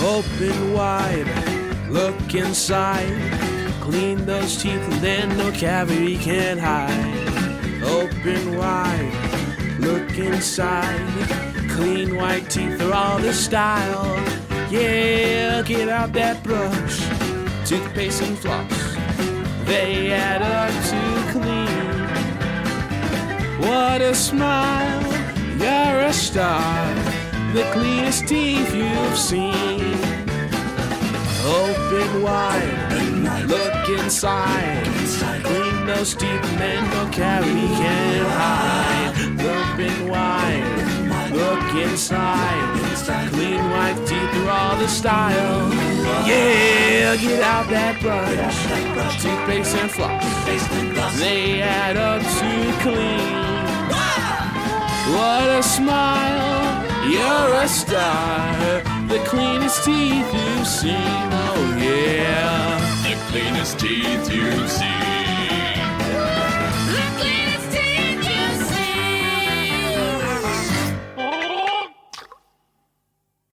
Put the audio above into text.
Open wide, look inside. Clean those teeth and then no cavity can hide. Open wide, look inside. Clean white teeth are all the style. Yeah, get out that brush, toothpaste and floss. They add up to clean. What a smile, you're a star. The cleanest teeth you've seen. Open wide, look inside. Clean those teeth and then no cavity can hide. Open wide, look inside. Clean white teeth are all the style. Yeah, get out that brush, toothpaste and floss. They add up to clean. What a smile, you're a star. The cleanest teeth you've seen.